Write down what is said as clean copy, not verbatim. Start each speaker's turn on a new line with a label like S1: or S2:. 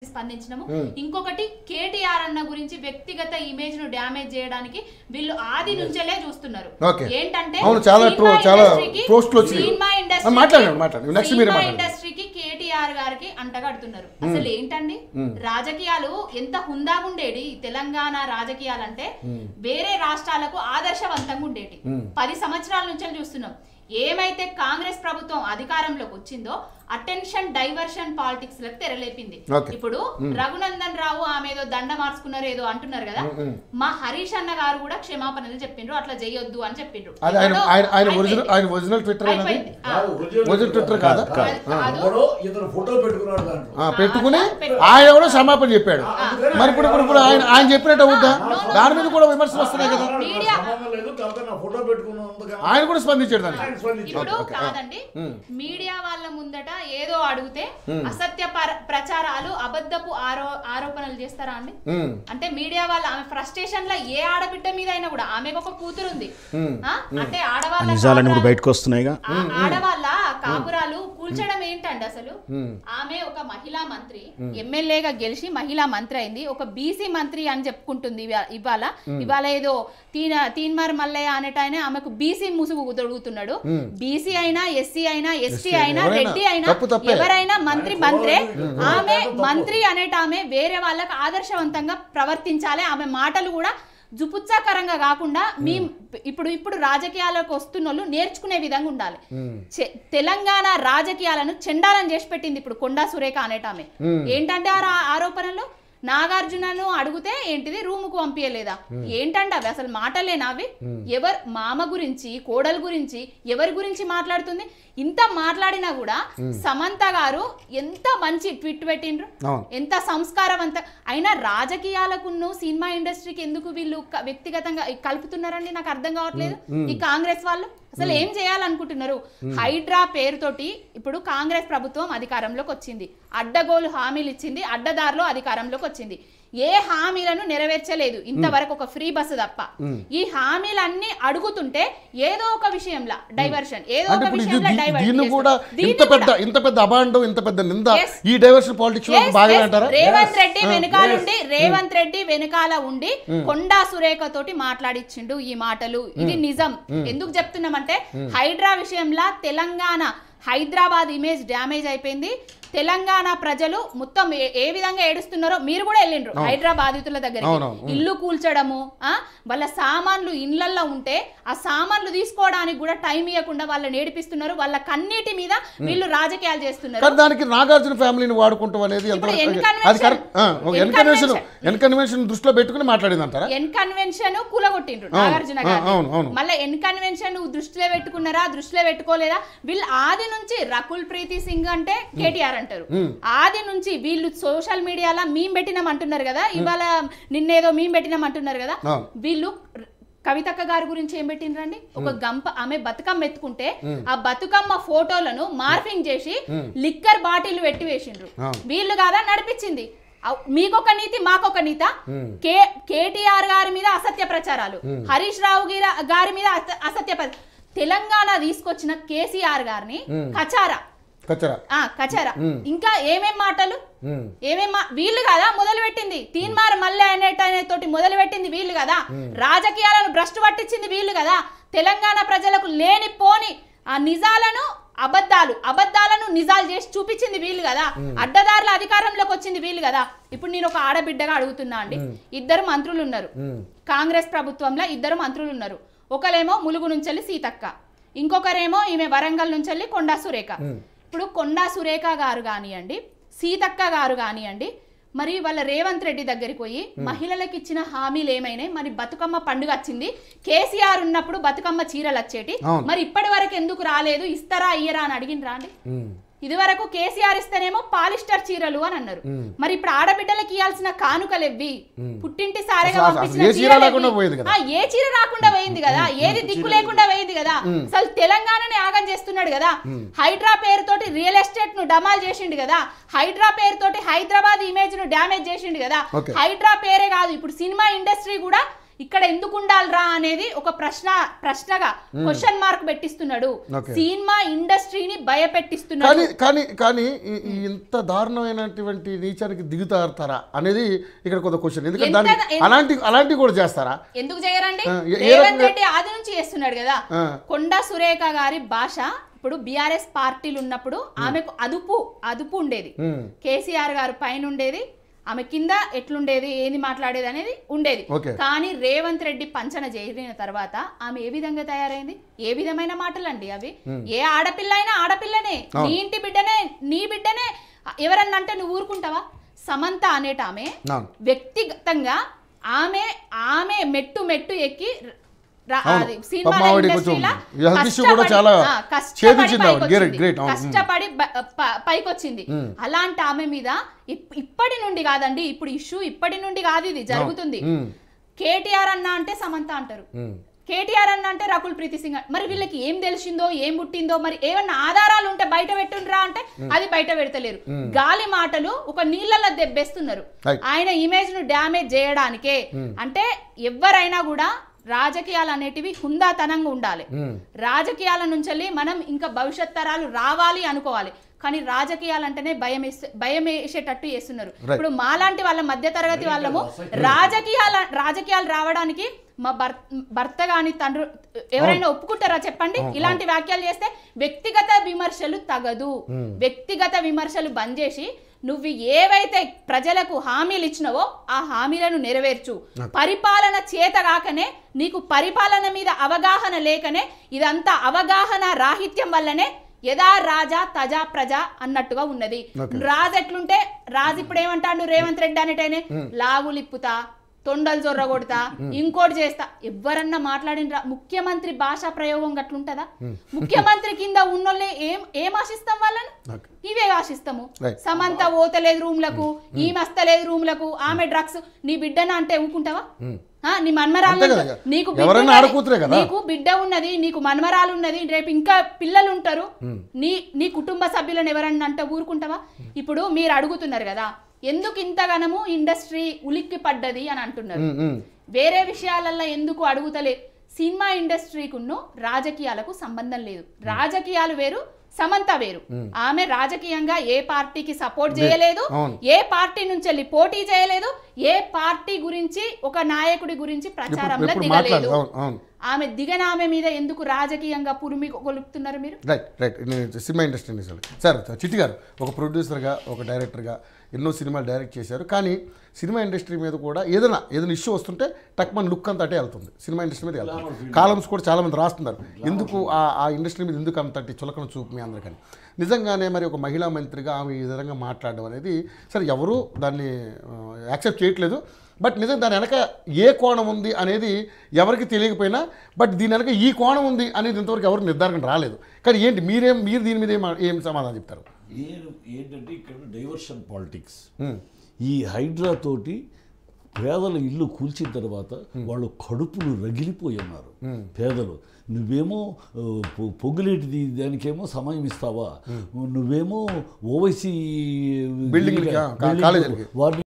S1: స్పందించడము ఇంకొకటి కేటీఆర్ అన్న గురించి వ్యక్తిగత ఇమేజ్ ను డ్యామేజ్ చేయడానికి వీళ్ళు ఆది నుంచేలే చూస్తున్నారు ఏంటంటే సినిమా ఇండస్ట్రీకి కేటీఆర్ గారికి అంటగడుతున్నారు అసలు ఏంటండి రాజకీయాలు ఎంత హుందాగుండేది తెలంగాణ రాజకీయాలంటే వేరే రాష్ట్రాలకు ఆదర్శవంతంగా ఉండేటి 10 సంవత్సరాల నుంచి చూస్తున్నాం ఏమైతే కాంగ్రెస్ ప్రభుత్వం అధికారంలోకి వచ్చిందో అటెన్షన్ డైవర్షన్ పాలిటిక్స్ లకు తెరలేపింది ఇప్పుడు రఘునందన్ రావు ఆమె ఏదో దండ మార్చుకున్నారు ఏదో అంటున్నారు కదా మా హరీష్ అన్న గారు కూడా క్షమాపణలు చెప్పిండ్రు అట్లా చేయొద్దు అని చెప్పిండ్రు
S2: పెట్టుకుని ఆయన కూడా క్షమాపణ చెప్పాడు మరి ఇప్పుడు ఆయన చెప్పినట్టు అవుద్దా దాని మీద కూడా విమర్శలు వస్తున్నాయి కదా ఆయన కూడా స్పందించాడు దానికి
S1: ఇప్పుడు కాదండి మీడియా వాళ్ళ ముందట ఏదో అడిగితే అసత్య ప్రచారాలు అబద్ధపు ఆరోపణలు చేస్తారా అండి అంటే మీడియా వాళ్ళ ఆమె ఫ్రస్ట్రేషన్ లో ఏ ఆడబిడ్డ మీద అయినా కూడా ఆమెకు ఒక కూతురు ఉంది అంటే ఆడవాళ్ళ కాపురాలు కూల్చడం ఏంటండి అసలు ఆమె ఒక మహిళా మంత్రి ఎమ్మెల్యేగా గెలిచి మహిళా మంత్రి అయింది ఒక బీసీ మంత్రి అని చెప్పుకుంటుంది ఇవాళ ఏదో తీన్మార్ మల్లయ్య అనేటాయన ఆమెకు బీసీ ముసుగు దొరుకుతున్నాడు బీసీ అయినా ఎస్సీ అయినా ఎస్టీ అయినా రెడ్డి అయినా ఎవరైనా మంత్రే ఆమె మంత్రి అనేటామె వేరే వాళ్ళకి ఆదర్శవంతంగా ప్రవర్తించాలి ఆమె మాటలు కూడా జుపుత్సాకరంగా కాకుండా ఇప్పుడు రాజకీయాలకు వస్తున్న నేర్చుకునే విధంగా ఉండాలి తెలంగాణ రాజకీయాలను చెండాలని చేసి పెట్టింది ఇప్పుడు కొండా సురేఖ అనేటామె ఏంటంటే ఆరోపణలు నాగార్జునను అడిగితే ఏంటిది రూముకు పంపించలేదా ఏంటండి అవి అసలు మాటలేనా అవి ఎవరు మామ గురించి కోడల గురించి ఎవరి గురించి మాట్లాడుతుంది ఇంత మాట్లాడినా కూడా సమంత గారు ఎంత మంచి ట్వీట్ పెట్టిండ్రు ఎంత సంస్కారవంత అయినా రాజకీయాలకు సినిమా ఇండస్ట్రీకి ఎందుకు వీళ్ళు వ్యక్తిగతంగా కలుపుతున్నారండి నాకు అర్థం కావట్లేదు ఈ కాంగ్రెస్ వాళ్ళు అసలు ఏం చేయాలనుకుంటున్నారు హైడ్రా పేరుతోటి ఇప్పుడు కాంగ్రెస్ ప్రభుత్వం అధికారంలోకి వచ్చింది అడ్డగోలు హామీలు ఇచ్చింది అడ్డదారిలో అధికారంలోకి వచ్చింది ఏ హామీలను నెరవేర్చలేదు ఇంతవరకు ఒక ఫ్రీ బస్సు తప్ప ఈ హామీలన్నీ అడుగుతుంటే ఏదో ఒక విషయంలో డైవర్షన్ ఏదో ఒక విషయంలో రేవంత్ రెడ్డి వెనకాల ఉండి కొండా సురేఖ తోటి మాట్లాడిచ్చిండు ఈ మాటలు ఇది నిజం ఎందుకు చెప్తున్నామంటే హైడ్రా విషయంలో తెలంగాణ హైదరాబాద్ ఇమేజ్ డ్యామేజ్ అయిపోయింది తెలంగాణ ప్రజలు మొత్తం ఏ విధంగా ఏడుస్తున్నారో మీరు కూడా వెళ్ళిండ్రు హైదరాబాద్ బాధితుల దగ్గర ఇల్లు కూల్చడము వాళ్ళ సామాన్లు ఇళ్లల్లో ఉంటే ఆ సామాన్లు తీసుకోవడానికి కూడా టైం ఇవ్వకుండా వాళ్ళని ఏడిపిస్తున్నారు వాళ్ళ కన్నీటి మీద వీళ్ళు రాజకీయాలు చేస్తున్నారు
S2: దానికి నాగార్జున ఫ్యామిలీని వాడుకుంటాం అనేది దృష్టిలో పెట్టుకుని మాట్లాడిందంటారా
S1: ఎన్కన్వెన్షన్ కూలగొట్టిండ్రు నాగార్జున గారు మళ్ళీ ఎన్కన్వెన్షన్ దృష్టిలో పెట్టుకున్నారా దృష్టిలో పెట్టుకోలేదా వీళ్ళు ఆది నుంచి రకుల్ ప్రీతి సింగ్ అంటే కేటీఆర్ అంటారు ఆది నుంచి వీళ్ళు సోషల్ మీడియాలో మేము పెట్టినాం అంటున్నారు కదా ఇవాళ నిన్నేదో మేము పెట్టినాం అంటున్నారు కదా వీళ్ళు కవితక్క గారి గురించి ఏం పెట్టిండ్రండి ఒక గంప ఆమె బతుకమ్మ ఎత్తుకుంటే ఆ బతుకమ్మ ఫోటోలను మార్ఫింగ్ చేసి లిక్కర్ బాటిల్ పెట్టి వేసిండ్రు వీళ్ళు కాదా నడిపించింది మీకొక నీతి మాకొక నీత కేటీఆర్ గారి మీద అసత్య ప్రచారాలు హరీష్ రావు గారి మీద అసత్య తెలంగాణ తీసుకొచ్చిన కేసీఆర్ గారిని కచారా ఇంకా ఏమేం మాటలు వీళ్ళు కదా మొదలు పెట్టింది తీన్మార్ మల్లె అనేటతోటి మొదలు పెట్టింది వీళ్ళు కదా రాజకీయాలను భ్రష్టు పట్టించింది వీళ్ళు కదా తెలంగాణ ప్రజలకు లేని పోని ఆ నిజాలను అబద్ధాలను నిజాలు చేసి చూపించింది వీళ్ళు కదా అడ్డదారుల అధికారంలోకి వచ్చింది వీళ్ళు కదా ఇప్పుడు నేను ఒక ఆడబిడ్డగా అడుగుతున్నా అండి 2 మంత్రులు ఉన్నారు కాంగ్రెస్ ప్రభుత్వంలో 2 మంత్రులు ఉన్నారు ఒకరేమో ములుగు నుంచి సీతక్క ఇంకొకరేమో ఈమె వరంగల్ నుంచి కొండా సురేఖ ఇప్పుడు కొండా సురేఖ గారు కానివ్వండి సీతక్క గారు కానివ్వండి మరి వాళ్ళ రేవంత్ రెడ్డి దగ్గరికి పోయి మహిళలకు ఇచ్చిన హామీలు ఏమైనాయి మరి బతుకమ్మ పండుగ వచ్చింది కేసీఆర్ ఉన్నప్పుడు బతుకమ్మ చీరలు వచ్చేటి మరి ఇప్పటి వరకు ఎందుకు రాలేదు ఇస్తారా ఇయ్యరా అని అడిగినరా అండి ఇది వరకు కేసీఆర్ ఇస్తేనేమో పాలిస్టర్ చీరలు అని అన్నారు మరి ఇప్పుడు ఆడబిడ్డలకు ఇవ్వాల్సిన కానుకలు ఎవ్వి పుట్టింటి సారెగా పంపించిన ఏ చీర రాకుండా పోయింది కదా ఏది దిక్కు లేకుండా పోయింది కదా అసలు తెలంగాణని ఆగం చేస్తున్నాడు కదా హైడ్రా పేరుతోటి రియల్ ఎస్టేట్ ను డమాల్ చేసిండు కదా హైడ్రా పేరుతోటి హైదరాబాద్ ఇమేజ్ ను డ్యామేజ్ చేసిండు కదా హైడ్రా పేరే కాదు ఇప్పుడు సినిమా ఇండస్ట్రీ కూడా ఇక్కడ ఎందుకు ఉండాలిరా అనేది ఒక ప్రశ్నగా క్వశ్చన్ మార్క్ పెట్టిస్తున్నాడు. సినిమా ఇండస్ట్రీని భయపెట్టిస్తున్నాడు.
S2: కానీ ఇంత దారుణమైనటువంటి నీచానికి దిగుతారా అనేది ఇక్కడ కొంత క్వశ్చన్. ఎందుకంటే అలాంటివి కూడా చేస్తారా?
S1: ఎందుకు చేయరండి? రేవంత్ రెడ్డి ఆది నుంచి చేస్తున్నాడు కదా. కొండా సురేఖ గారి భాష ఇప్పుడు బీఆర్ఎస్ పార్టీలు ఉన్నప్పుడు ఆమెకు అదుపు ఉండేది. కేసీఆర్ గారు పైన ఉండేది, ఆమె కింద ఎట్లుండేది, ఏది మాట్లాడేది అనేది ఉండేది. కానీ రేవంత్ రెడ్డి పంచన చేరిన తర్వాత ఆమె ఏ విధంగా తయారైంది? ఏ విధమైన మాటలండి అవి? ఏ ఆడపిల్ల అయినా ఆడపిల్లనే, నీ ఇంటి బిడ్డనే, నీ బిడ్డనే ఎవరన్నా అంటే నువ్వు ఊరుకుంటావా? సమంత అనేట ఆమె వ్యక్తిగతంగా ఆమె మెట్టు ఎక్కి కష్టపడి పైకొచ్చింది. అలాంటి ఆమె మీద ఇప్పటి నుండి కాదండి, ఇప్పుడు ఇష్యూ ఇప్పటి నుండి కాదు, ఇది జరుగుతుంది. కేటీఆర్ అన్న అంటే సమంత అంటారు, కేటీఆర్ అన్న అంటే రకుల్ ప్రీతి సింగ్. మరి వీళ్ళకి ఏం తెలిసిందో ఏం పుట్టిందో, మరి ఏమన్నా ఆధారాలు ఉంటే బయట పెట్టుండ్రా అంటే అది బయట పెడతలేరు. గాలి మాటలు ఒక నీళ్ళలో దెబ్బేస్తున్నారు ఆయన ఇమేజ్ ను డ్యామేజ్ చేయడానికే. అంటే ఎవరైనా కూడా రాజకీయాలు అనేటివి హుందాతనంగా ఉండాలి. రాజకీయాల నుంచి మనం ఇంకా భవిష్యత్ తరాలు రావాలి అనుకోవాలి. కానీ రాజకీయాలంటేనే భయం వేసేటట్టు చేస్తున్నారు. ఇప్పుడు మాలాంటి వాళ్ళ మధ్య తరగతి వాళ్ళము రాజకీయాలు రావడానికి మా భర్త గాని తండ్రి ఎవరైనా ఒప్పుకుంటారా చెప్పండి? ఇలాంటి వ్యాఖ్యలు చేస్తే వ్యక్తిగత విమర్శలు తగదు. వ్యక్తిగత విమర్శలు బంద్ చేసి నువ్వు ఏవైతే ప్రజలకు హామీలు ఇచ్చినవో ఆ హామీలను నెరవేర్చు. పరిపాలన చేత కాకనే, నీకు పరిపాలన మీద అవగాహన లేకనే, ఇదంతా అవగాహన రాహిత్యం వల్లనే యదా రాజా తజా ప్రజ అన్నట్టుగా ఉన్నది. రాజు ఎట్లుంటే రాజు ఇప్పుడు ఏమంటాడు రేవంత్ రెడ్డి అనేటైనే లాగులిప్పుతా, తొండలు జొర్ర కొడతా, ఇంకోటి చేస్తా. ఎవరన్నా మాట్లాడినరా? ముఖ్యమంత్రి భాషా ప్రయోగం గట్లుంటదా? ముఖ్యమంత్రి కింద ఉన్నోళ్ళే ఏం ఆశిస్తాం? వాళ్ళని ఇవే ఆశిస్తాము. సమంత ఓతలేదు రూమ్లకు, ఈమెస్తలేదు రూమ్లకు, ఆమె డ్రగ్స్. నీ బిడ్డన అంటే ఊకుంటావా? నీ మన్మరాలు, నీకు బిడ్డ ఉన్నది, నీకు మన్మరాలు ఉన్నది, రేపు ఇంకా పిల్లలు ఉంటారు, నీ కుటుంబ సభ్యులను ఎవరన్నా అంటే ఊరుకుంటావా? ఇప్పుడు మీరు అడుగుతున్నారు కదా ఎందుకు ఇంతగానము ఇండస్ట్రీ ఉలిక్కి పడ్డది అని అంటున్నారు. వేరే విషయాలల్లో ఎందుకు అడుగుతలే? సినిమా ఇండస్ట్రీకును రాజకీయాలకు సంబంధం లేదు. రాజకీయాలు వేరు, సమంత వేరు. ఆమె రాజకీయంగా ఏ పార్టీకి సపోర్ట్ చేయలేదు, ఏ పార్టీ నుంచి వెళ్ళి పోటీ చేయలేదు, ఏ పార్టీ గురించి ఒక నాయకుడి గురించి ప్రచారంలో దిగలేదు. ఆమె దిగన ఆమె మీద ఎందుకు రాజకీయంగా పురిమి కొలుపుతున్నారు మీరు?
S2: రైట్. సినిమా ఇండస్ట్రీ సార్, చిట్టి గారు ఒక ప్రొడ్యూసర్గా, ఒక డైరెక్టర్గా ఎన్నో సినిమాలు డైరెక్ట్ చేశారు. కానీ సినిమా ఇండస్ట్రీ మీద కూడా ఏదైనా ఇష్యూ వస్తుంటే టక్మన్ లుక్ అంతా అటే వెళ్తుంది, సినిమా ఇండస్ట్రీ మీద వెళ్తుంది. కాలమ్స్ కూడా చాలామంది రాస్తున్నారు ఎందుకు ఆ ఇండస్ట్రీ మీద ఎందుకు అంతటి చులకన చూపు మీ అందరికని. నిజంగానే మరి ఒక మహిళా మంత్రిగా ఆమె ఈ విధంగా మాట్లాడడం అనేది సరే ఎవరు దాన్ని యాక్సెప్ట్ చేయట్లేదు. బట్ నిజంగా దాని వెనక ఏ కోణం ఉంది అనేది ఎవరికి తెలియకపోయినా, బట్ దీని వెనక ఈ కోణం ఉంది అనేది ఇంతవరకు ఎవరు నిర్ధారణ రాలేదు. కానీ ఏంటి మీరు దీని మీద ఏం సమాధానం చెప్తారు?
S3: ఏంటంటే ఇక్కడ డైవర్షన్ పాలిటిక్స్. ఈ హైడ్రా తోటి పేదల ఇల్లు కూల్చిన తర్వాత వాళ్ళు కడుపులు రగిలిపోయి ఉన్నారు పేదలు. నువ్వేమో పొగులేటిది దానికేమో సమయం ఇస్తావా? నువ్వేమో ఓవైసీ
S2: బిల్డింగ్ వారిని